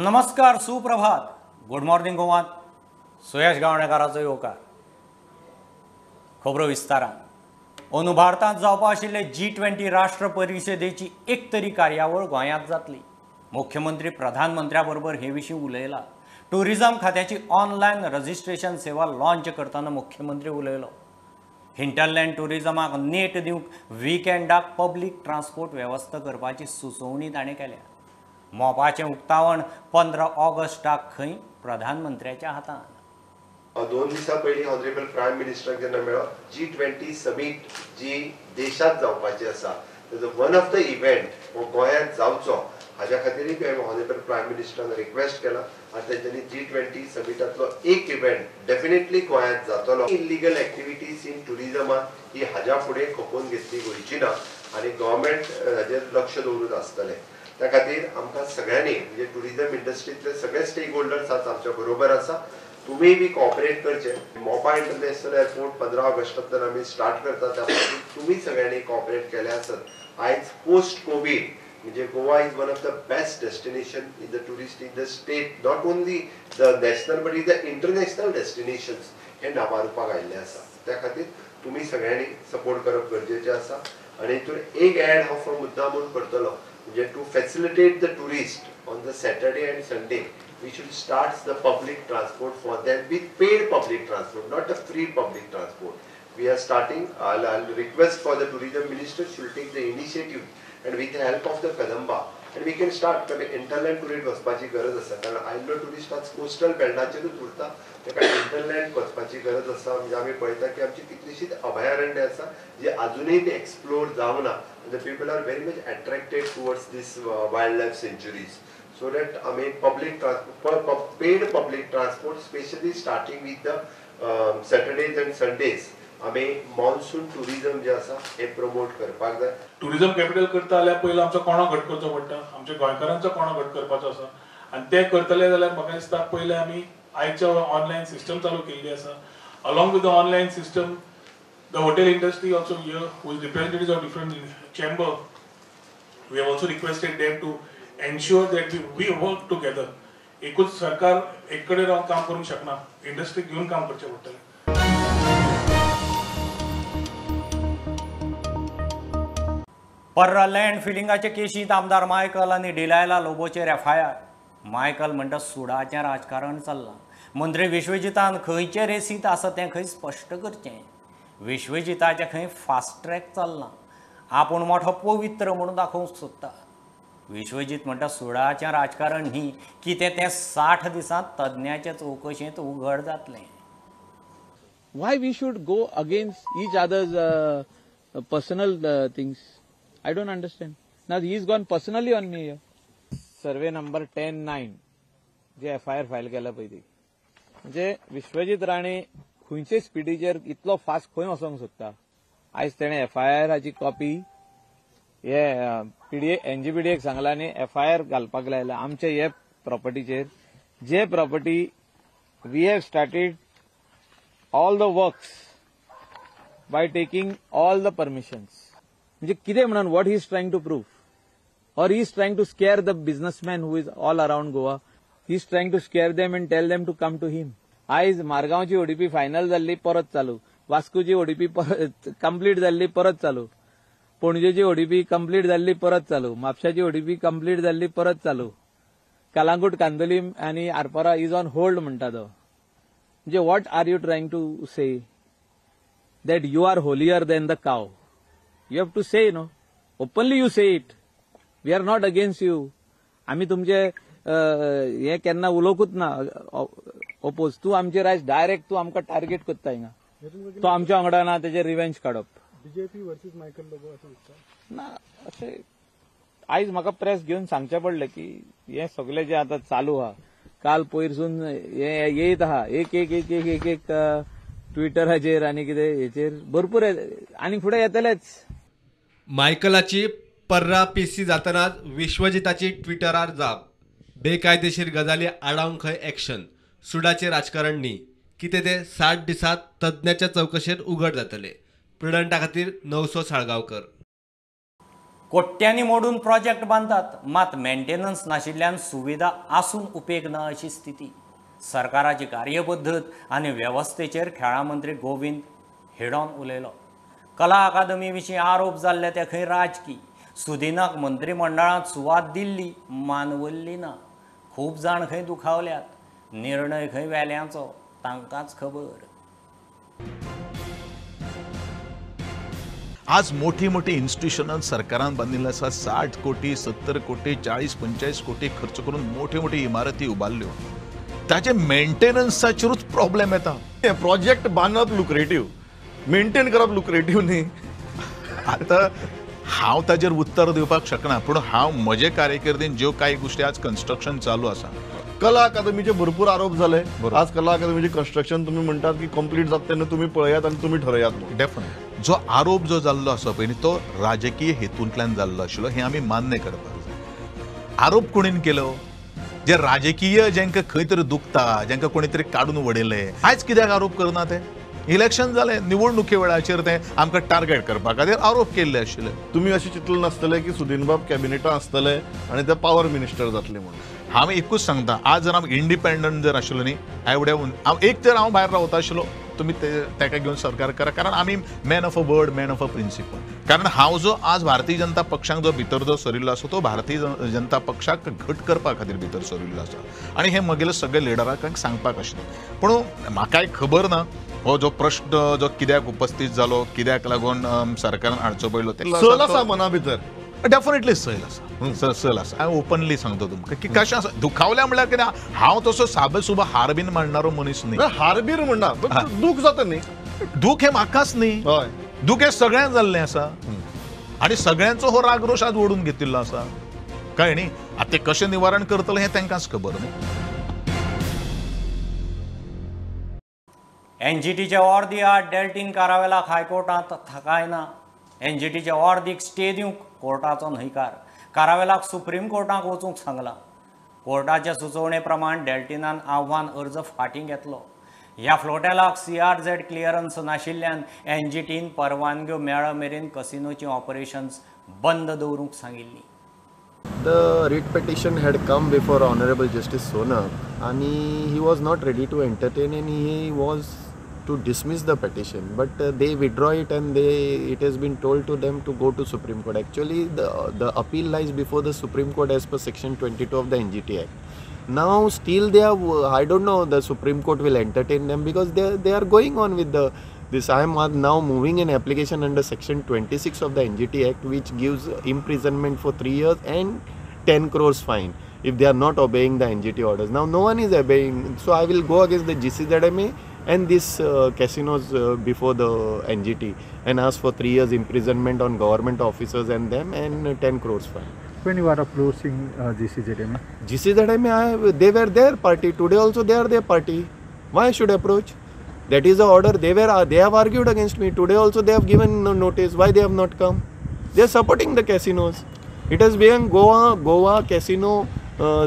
नमस्कार, सुप्रभात, good morning गोवान. सुयश गावणेकाराचो येवकार. खबरो विस्तारान. अंदू भारतांत जावपा आशिल्ले G20 राष्ट्र परिशदेची एक तरी कार्यावळ गोंयांत जातली. मुख्यमंत्री प्रधानमंत्र्या बरोबर हे विशीं उलयला. टुरिझम खात्याची ऑनलायन रजिस्ट्रेशन सेवा लॉन्च करतना मुख्यमंत्री उलयलो. हिंटरलँड टुरिझमाक नेट दिवंक विकेंडाक पब्लीक ट्रान्सपोर्ट वेवस्था करपाची सुचोवणी ताणें केल्या. मोपाचें उक्तावण 15 ऑगस्टाक खंय प्रधानमंत्र्याच्या हातांत. 2 दिसां पयलीं ऑनरेबल प्रायम मिनिस्टराक जेन्ना मेळ्ळो G20 समीट जी देशांत जावपाची आसा तेजो वन ऑफ द इव्हेंट हो गोंयांत जावचो हाज्या खातीर ऑनरेबल प्रायम मिनिस्टरान रिक्वेस्ट केला आनी तेंच्यांनी G20 समिटांतलो एक इव्हेंट डेफिनेटली गोंयांत जातलो. इलिगल एक्टिविटीज इन टुरिझमांत ही हाज्या फुडें खपोवन घेतली वयची ना आनी गव्हर्मेंट हाजेर लक्ष दवरून आसतलें. त्या खातीर आमकां सगळ्यांनी म्हणजे टुरिझम इंडस्ट्रीतले सगळे स्टेक होल्डर्स आमच्या बरोबर आसा. तुम्ही बी कॉपरेट करचे. मोपा इंटरनॅशनल एअरपोर्ट 15 ऑगस्टांतल्यान आमी स्टार्ट करता त्या खातीर तुम्ही सगळ्यांनी कॉपरेट केले आसत. आयज पोस्ट कोविड म्हणजे Goa is one of the best destination in the tourist in the state. Not only the national but in the international destinations हे नावारूपाक आयिल्ले आसा. त्या खातीर तुम्ही सगळ्यांनी सपोर्ट करप गरजेचें आसा. आनी हितून एक ऍड हांव मुद्दामून करतलो म्हणजे to facilitate the tourist on the Saturday and Sunday we should start the public transport for them with paid public transport, not a free public transport. We are starting. I'll request for the tourism minister. She will take the initiative and with the help of the Kadamba and we can start. कारण इंटरलँड tourist वचपाची गरज आसा कारण आयल्लो tourist आज coastal बेल्टाचेरूच उरता. ताका इंटरलँड वचपाची गरज आसा. म्हणजे आमी पळयता की आमची कितलीशीच अभयारण्य आसा जी अजूनही एक्सप्लोर जावना. The people are very much attracted towards this wild life sanctuaries. So that I mean paid public transport, especially starting with the Saturdays and Sundays. आमी मॉन्सून टुरिझम जे आसा हे प्रमोट करपाक जाय. टुरिझम कॅपिटल करता जाल्यार पयलो आमचो कोणो घट करचो पडटा. आमच्या गोंयकारांचो कोणो घट करपाचो आसा आनी ते करतले जाल्यार म्हाका दिसता पयले आमी आयच्या ऑनलायन सिस्टम चालू केल्ली आसा. Along with the online system the hotel industry also here who is representative of different chamber we have also requested them to ensure that we work together. एकूच सरकार एक कडेन रावन काम करूंक शकना. इंडस्ट्री घेवन काम करचें पडटलें. पर्रा लँड फिलिंगाचे केशींत आमदार मायकल आनी डिलायला लोबोचेर FIR. मायकल म्हणटा सुडाचें राजकारण चल्लां. मंत्री विश्वजितान खंयचे रेसीत आसा तें खंय स्पश्ट करचें. विश्वजिताचें खंय फास्ट ट्रॅक चल्लां. आपूण मोठो पवित्र म्हणून दाखोवंक सोदता. विश्वजीत म्हणटा सुडाचें राजकारण न्ही कितें तें 60 दिसांत तज्ञाच्या चौकशेंत उघड जातलें. Why we should go against each other's personal things? I don't understand. Now he's gone personally on me here. Survey number 10-9 जे FIR फायल केला पळय ती म्हणजे विश्वजीत राणे खंयचे स्पिडीचेर इतलो फास्ट खंय वचोंक सोदता. आयज तेणें FIR हाची कॉपी हे NGPDक सांगला आनी FIR घालपाक लायला आमच्या हे प्रॉपर्टीचेर जे property we have started all the works by taking all the permissions. म्हणजे कितें म्हणून what he is trying to prove or he is trying to scare the businessman who is all around Goa. He is trying to scare them and tell them to come to him. आयज मारगांवची ODP final जाल्ली परत चालू. वास्कोची ODP complete जाल्ली परत चालू. पणजेची ODP complete जाल्ली परत चालू. म्हापशाची ODP कंप्लीट जाल्ली परत चालू. कलांगूट कांदोलीम आनी आरपारा इज ऑन होल्ड म्हणटा तो. म्हणजे what are you trying to say that you are holier than the cow. You have to say no openly you say it. We are not against you. आमी तुमचे हे केन्ना उलोवंकूच ना ओपोज. तूं आमचेर आयज डायरेक्ट तूं आमकां टार्गेट करता हिंगा. तो आमच्या वांगडा ना तेजेर रिवेंज काडप. बीजेपी वर्सीस मायकल लोबो असं दिसता ना. अशें आयज म्हाका प्रेस घेवन सांगचें पडलें की हे सगळें जें आतां चालू आहा काल पयरसून हे येयत आहा एक एक एक एक एक एक ट्विटराचेर आनी कितें हेचेर भरपूर आनी फुडें येतलेच. मायकलाची पर्रा PC जातनाच विश्वजिताची ट्विटरार जाप. बेकायदेशीर गजाली आडावंक खंय एक्शन. सुडाचें राजकारण न्ही कितें तें 60 दिसांत तज्ञाच्या चौकशेंत उघड जातलें. प्रुडंटा खातीर 900 साळगांवकर. कोट्यांनी मोडून प्रोजेक्ट बांधतात, मात मेंटेनन्स नाशिल्ल्यान सुविधा आसून उपेग ना अशी स्थिती. सरकाराची कार्यपद्दत आनी वेवस्थेचेर खेळा मंत्री गोविंद हिडोन उलयलो. कला अकादमी विशीं आरोप जाल्ले ते खंय राजकी. सुदिनाक मंत्रिमंडळांत सुवात दिल्ली, मानवल्ली ना. खूब जाण खंय दुखावल्यात. निर्णय खंय वेल्यांचो तांकांच खबर. आज मोठी मोठी इन्स्टिट्यूशनां सरकारान बांदिल्ले आसा. 60 कोटी 70 कोटी 40-45 कोटी खर्च करून मोठी मोठी इमारती उबारल्यो. ताचे मेंटेनन्साचेरूच प्रॉब्लेम येता. प्रोजेक्ट बांदप लुक्रेटिव्ह, मेंटेन करप लुक्रेटिव्ह न्ही. आता हांव ताजेर उत्तर दिवपाक शकना, पूण हांव म्हजे कारकिर्दीन ज्यो कांय गोश्टी आज कन्स्ट्रक्शन चालू आसा. कला अकादमीचे भरपूर आरोप झाले. आज कला अकादमीचे कन्स्ट्रक्शन तुम्ही म्हणतात की कंप्लीट जाता तेन्ना तुम्ही पळयात आणि तुम्ही ठरयात. डेफिनेट जो आरोप जो जाल्लो आसा पळय तो राजकीय हेतूंतल्यान जाल्लो आशिल्लो हे आमी मान्य करपाक जाय. आरोप कोणीन केलो जे राजकीय जेंका खंय तरी दुखता, जेंका कोणी तरी काडून उडयले, आयज कित्याक आरोप करना ते? इलेक्शन जालें, निवडणुके वेळाचेर ते आमकां टार्गेट करपा खातीर आरोप केल्ले आशिल्ले. तुम्ही अशें चिंतलें नासतलें की सुदीनबाब कॅबिनेटां आसतले आनी ते पावर मिनिस्टर जातले म्हणून. हांव एकूच सांगता, आज जर हांव इंडिपेंडंट जर आशिल्लो न्ही, एक तर हांव भायर रावता आशिल्लो, तुमी ताका घेवन सरकार करा, कारण आमी man of a word, man of a principle. कारण हांव जो आज भारतीय जनता पक्षाक जो भितर जो सरिल्लो आसा तो भारतीय जनता पक्षाक घट करपा खातीर भितर सरिल्लो आसा. आनी हे म्हगेले सगळे लिडरांक सांगपाक आशिल्लें. पूण म्हाकाय खबर ना हो जो प्रश्न जो कित्याक उपस्थित जालो, कित्याक लागून सरकारान हाडचो पडलो ते सल आसा मना भितर. डेफिनेटली सल आसा, सल आसा. हांव ओपनली सांगतो तुमकां की कशें आसा. दुखावल्या म्हणल्यार कितें, हांव तसो साबेसुबो हार बीन मांडणारो मनीस न्ही. हारबीर म्हणना, दूख जाता न्ही. दूख हे म्हाकाच न्ही, हय, दूख हे सगळ्यांक जाल्लें आसा. आनी सगळ्यांचो हो राग रोश आज ओडून घेतिल्लो आसा. कळ्ळें न्ही. आतां ते कशें निवारण करतले हें तांकांच खबर न्ही. एनजीटीचे अर्दी आड डेल्टीन कारावेलाक हायकोर्टांत थाकाय ना. एनजीटीचे अर्दीक स्टे दिवंक कोर्टाचो न्हयकार. कारावेलाक सुप्रीम कोर्टाक वचूंक सांगला. कोर्टाच्या सुचोवणे प्रमाण डेल्टिनान आव्हान अर्ज फाटीं घेतलो. ह्या फ्लोटेलाक CRZ क्लियरन्स नाशिल्ल्यान एनजीटीन परवानग्यो मेळ्ळ मेरेन कसिनोची ऑपरेशन्स बंद दवरूंक सांगिल्ली. The writ petition had come before Honorable Justice Sonak and he was not ready to entertain and he was to dismiss the petition, but they withdraw it and it has been told to them to go to Supreme Court. Actually the appeal lies before the Supreme Court as per section 22 of the NGT Act. Now still they are, I don't know, the Supreme Court will entertain them because they are going on with this. I am now moving an application under section 26 of the NGT Act which gives imprisonment for 3 years and 10 crores fine if they are not obeying the NGT orders. Now no one is obeying, so I will go against the GCZMA and this casinos before the NGT and ask for 3 years imprisonment on government officers and them and 10 crores fine. When you are approaching GCZMA? GCZMA, they were their party. Today also they are their party. Why should I approach? That is the order. They have argued against me. Today also they have given no notice. Why they have not come? They are supporting the casinos. It has been Goa Casino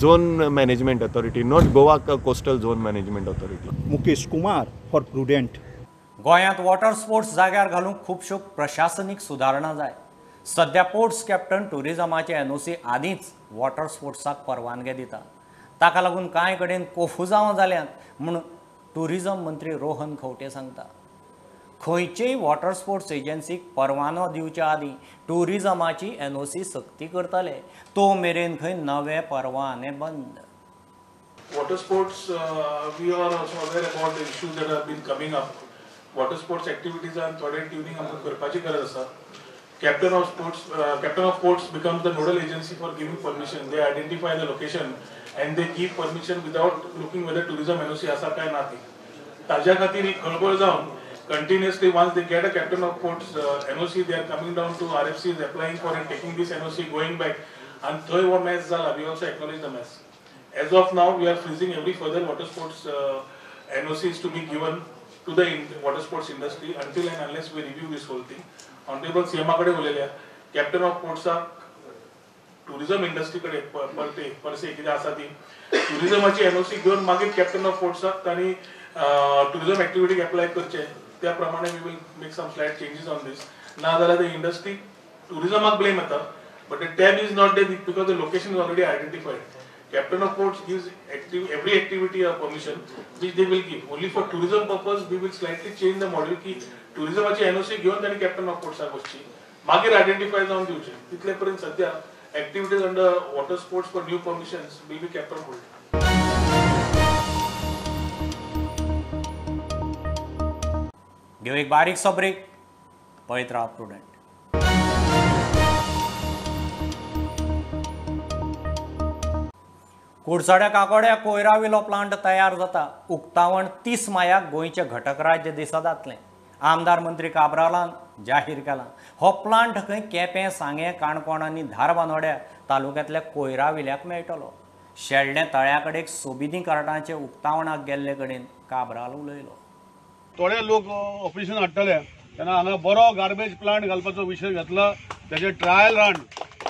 Zone Management Authority, not Goa Coastal Zone Management Authority. Mukesh Kumar for Prudent. गोंयांत water sports जाग्यार घालूंक खुबश्यो प्रशासनीक सुदारणा जाय. सध्या ports captain टुरिजमाचे NOC आदींच water स्पोर्ट्साक परवानगी दिता. ताका लागून कांय कडेन कोफुजांव जाल्यांत म्हूण टुरिजम मंत्री रोहन खंवटे सांगता. खंयचेय वॉटर स्पोर्ट्स एजन्सीक परवानो दिवच्या आदीं टुरिजमाची NOC सक्ती करतले, तो मेरेन खंय नवे परवाने बंद. Water sports, we are also aware about the issues that have been coming up. Water sports activities are थोडे tuning आमकां करपाची गरज आसा. Captain of ports becomes the nodal agency for giving permission. They identify the location and they give permission without looking whether tourism NOC आसा काय ना ती. ताज्या खातीर ही खळबळ जावन continuously once they get a captain of ports NOC, they are coming down to RFCs, applying for and taking this NOC, going back, and thoi wo mess zala. We also acknowledge the mess. As of now, we are freezing every further water sports NOCs to be given to the water sports industry until and unless we review this whole thing. Honorable CM कडे उलयल्या, captain of ports tourism industry कडे परसे कितें आसा ती tourismaची NOC घेवन मागीर captain of ports तांणी tourism activity apply करचे. त्या प्रमाणे we will make some slight changes on this. ना जाल्यार the industry tourismaक blame येता but the tab is not there because the location is already identified. Captain of Ports gives every activity a permission which they will give. Only for tourism purpose we will slightly change the model की tourismची NOC घेऊन त्यांनी Captain of Ports ह्या गोष्टी मागीर identify जावन दिवचे. तितले पर्यंत सध्या activities under water sports for new permissions will be kept on hold. घेऊ एक बारीकसो ब्रेक, पळयत राहा प्रुडंट. कुडचड्या काकोड्या कोयरावेलो प्लांट तयार जाता. उक्तावण 30 मायाक गोंयचे घटक राज्य दिसा जातलें. आमदार मंत्री काब्रालान जाहीर केलां. हो प्लांट खंय केपें, सांगे, काणकोण आनी धारबांदोड्या तालुक्यांतल्या कोयरावेल्याक मेळटलो. शेल्डें तळ्या कडेन सोबितीकरणाचे उक्तावणाक गेल्ले कडेन काब्राल उलयलो. थोडे लोक ऑफिसान हाडटले तेन्ना हांगा बरो गार्बेज प्लांट घालपाचो विशय घेतला. तेजे ट्रायल रन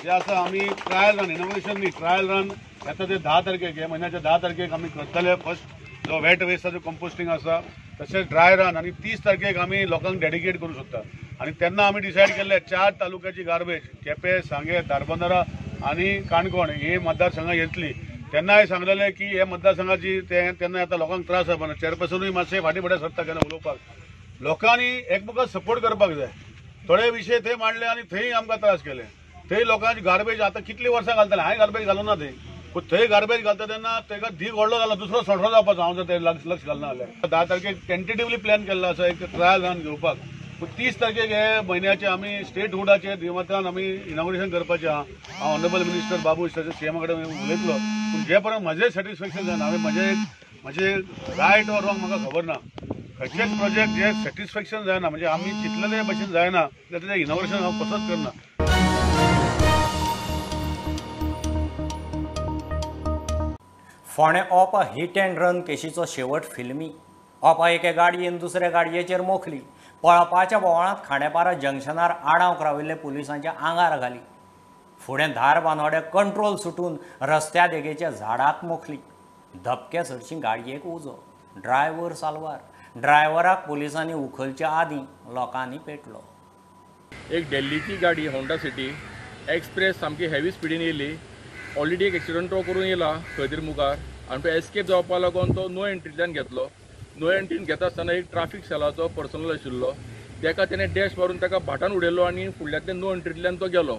जे आसा आमी ट्रायल रन इनोव्हेशन न्ही ट्रायल रन येता ते 10 तारखेक हे म्हयन्याच्या 10 तारखेक आमी करतले. फर्स्ट जो वेट वेस्टाचो कंपोस्टिंग आसा तशेंच ड्राय रन आनी 30 तारखेक आमी लोकांक डेडिकेट करूं सोदता. आनी तेन्ना आमी डिसायड केल्ले 4 तालुक्याची गार्बेज केपें, सांगे, धारबांदोडा आनी काणकोण ही मतदारसंघां येतली. तेन्नाय सांगलेलें की हे मतदारसंघाची तेन्ना आतां लोकांक त्रास जावपाना. चेअरपर्सनूय मातशें फाटीं फुडें सरता केन्ना उलोवपाक. लोकांनी एकमेकाक सपोर्ट करपाक जाय. थोडे विशय थंय मांडले आनी थंय आमकां त्रास केले. थंय लोकांची गार्बेज आतां कितलीं वर्सां घालताले, हांवें गार्बेज घालूं ना थंय. पूण थंय गार्बेज घालता तेन्ना तेका धीग व्हडलो जाला, दुसरो सोंठो जावपाचो. हांव जर ते लक्ष घालना जाल्यार 10 तारखेक टेंटेटिवली प्लॅन केल्लो आसा एक ट्रायल रन घेवपाक. पूण 30 तारखेक हे म्हयन्याचे आमी स्टेटहुडाचे निमंत्रण आमी इनॉग्रेशन करपाचें आहा. हांव ऑनरेबल मिनिस्टर बाबू सीएमा कडेन उलयतलो. पूण जे पर्यंत म्हजें सॅटिस्फॅक्शन जायना, हांवें म्हजें रायट ऑर रॉंग म्हाका खबर ना. खंयचेच प्रोजेक्ट जे सॅटिस्फॅक्शन जायना म्हणजे आमी चिंतलेले भशेन जायना जाल्यार तेजें इनॉग्रेशन हांव कसोच करना. फोंडें ओपा हिट अँड रन केशीचो शेवट फिल्मी. ओपा एके गाडयेन दुसऱ्या गाडयेचेर मोखली. पळपाच्या बोवाळांत खांडेपारा जंक्शनार आडावंक राविल्ले पुलिसांच्या आंगार घाली. फुडें धारबांदोड्या कंट्रोल सुटून रस्त्या देगेच्या झाडाक मोखली. धपके सरची गाडयेक उजो. ड्रायव्हर साल्वार. ड्रायव्हराक पुलिसांनी उखलच्या आदीं लोकांनी पेटलो. एक दिल्लीची गाडी होंडा सिटी एक्सप्रेस सामकी हेवी स्पिडीन येयली. ऑलरेडी एक एक्सिडंट तो करून येयला खंय तरी मुखार आनी तो एस्केप जावपा लागून तो नो एंट्रींतल्यान घेतलो. नो एंट्रीन घेता आसतना एक ट्राफीक सेलाचो पर्सनल आशिल्लो तेका तेणें डॅश मारून ताका भाटान उडयलो आनी फुडल्यातल्या नो एंट्रींतल्यान तो गेलो.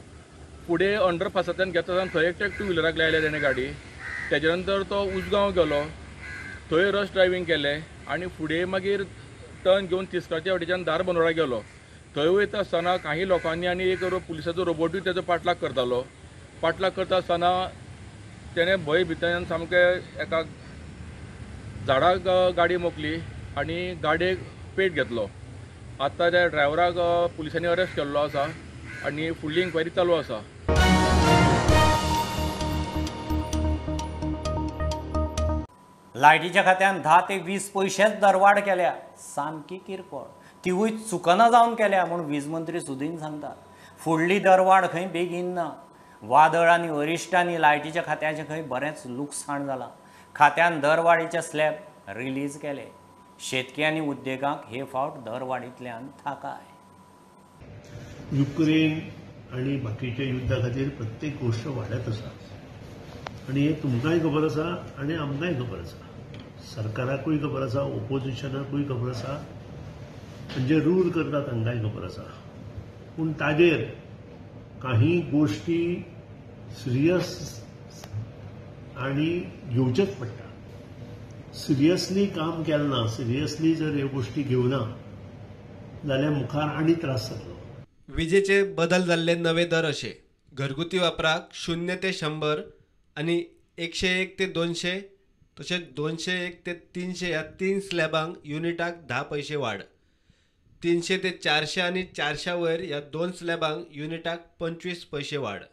फुडें अंडरपासांतल्यान घेता आसतना थंय एकट्याक टू व्हिलराक लायले तेणें गाडी. तेजे नंतर तो उसगांव गेलो. थंय रश ड्रायव्हिंग केलें आनी फुडें मागीर टर्न घेवन तिस्काच्या वाटेच्यान धारबांदोडा गेलो. थंय वयता आसतना काही लोकांनी आनी एक पुलिसाचो रोबोटूय तेजो पाटलाग करतालो. पाटलाग करता आसतना तेणें भंय भितल्यान सामकें एका झाडाक गाडी मोखली आनी गाडयेक पेट घेतलो. आतां त्या ड्रायव्हराक पुलिसांनी अरेस्ट केल्लो आसा आनी फुडली इन्क्वायरी चालू आसा. लायटीच्या खात्यान 10 ते 20 पयशेच दरवाड केल्या. सामकी किरकोळ. तिवूय चुकना जावन केल्या म्हूण वीज मंत्री सुदीन सांगतात. फुडली दरवाड खंय बेगीन ना. वादळ आनी अरिश्टांनी लायटीच्या खात्याचें खंय बरेंच लुकसाण जालां. खात्यान दरवाडीचे स्लॅब रिलीज केले. शेतकी आनी उद्देगांक हे फावट दरवाडींतल्यान थाकाय. युक्रेन आनी बाकीच्या युद्धा खातीर प्रत्येक गोश्ट वाडत आसा आनी हे तुमकांय खबर आसा आनी आमकांय खबर आसा. सरकाराकूय खबर आसा, ओपोजिशनाकूय खबर आसा, म्हणजे रूल करता तांकांय खबर आसा. पूण ताजेर काही गोष्टी सिरियस आनी घेवचेच पडटा. सिरियसली काम केलें ना, सिरियसली जर ह्यो गोष्टी घेवना जाल्यार मुखार आनी त्रास जातलो. विजेचे बदल जाल्ले नवे दर असे. घरगुती वापराक 0 ते 100 आनी 101 ते 200 तशेंच 201 ते 300 ह्या 3 स्लॅबांक युनिटाक 10 पैसे वाड. 300 ते 400 आनी 400 वयर ह्या 2 स्लॅबांक युनिटाक 25 पैसे वाड.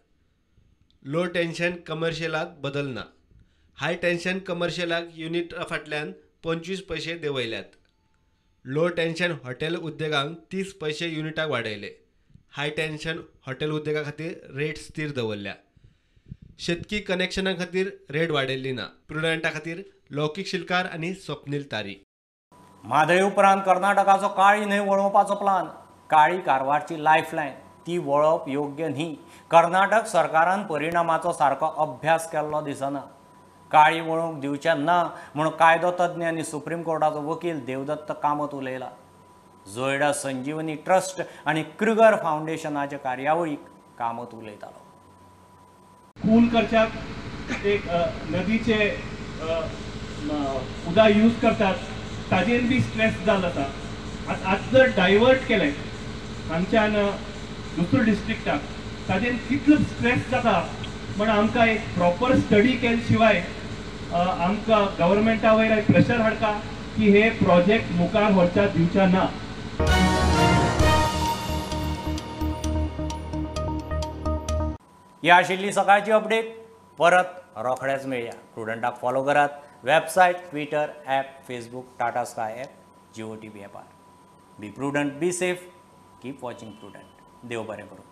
लो टेन्शन कमर्शियलाक बदल ना. हाय टेन्शन कमर्शियलाक युनिटा फाटल्यान 25 पैसे देंवयल्यात. लो टेन्शन हॉटेल उद्देगांक 30 पैसे युनिटाक वाडयले. हाय टेन्शन हॉटेल उद्देगा खातीर रेट स्थिर दवरल्या. शेतकी कनेक्शना खातीर रेट वाडयल्ली ना. प्रुडंटा खातीर लौकीक शिलकार आनी स्वप्नील तारी. म्हादय उपरांत कर्नाटकाचो काळी न्हंय वळोवपाचो प्लान. काळी कारवारची लायफलायन ती वळप योग्य न्ही. कर्नाटक सरकारान परिणामाचो सारको अभ्यास केल्लो दिसना. काळी वळूंक दिवचे ना म्हूण कायदो तज्ञ आनी सुप्रीम कोर्टाचो वकील देवदत्त कामत उलयला. जोयडा संजीवनी ट्रस्ट आनी क्रुगर फाउंडेशनाच्या कार्यावळीक कामत उलयतालो. कूल करच्याक एक नदीचे उदक यूज करतात ताजेर बी स्ट्रेस जाल्लो आसा. आज जर डायवर्ट केलें हांगच्यान दुसऱ्या डिस्ट्रिक्टाक ताजेर कितलो स्ट्रेस जाता म्हण आमकां एक प्रॉपर स्टडी केले शिवाय आमकां गव्हर्मेंटा वयर प्रेशर हाडटा की हे प्रोजेक्ट मुखार व्हरच्या दिवच्या ना. ही आशिल्ली सकाळची अपडेट. परत रोखडेच मेळया. प्रुडंटाक फॉलो करात. Website, Twitter, app, Facebook, Tata Sky app, Jio TV ॲपार. Be prudent, be safe, keep watching Prudent. देव बरें करूं.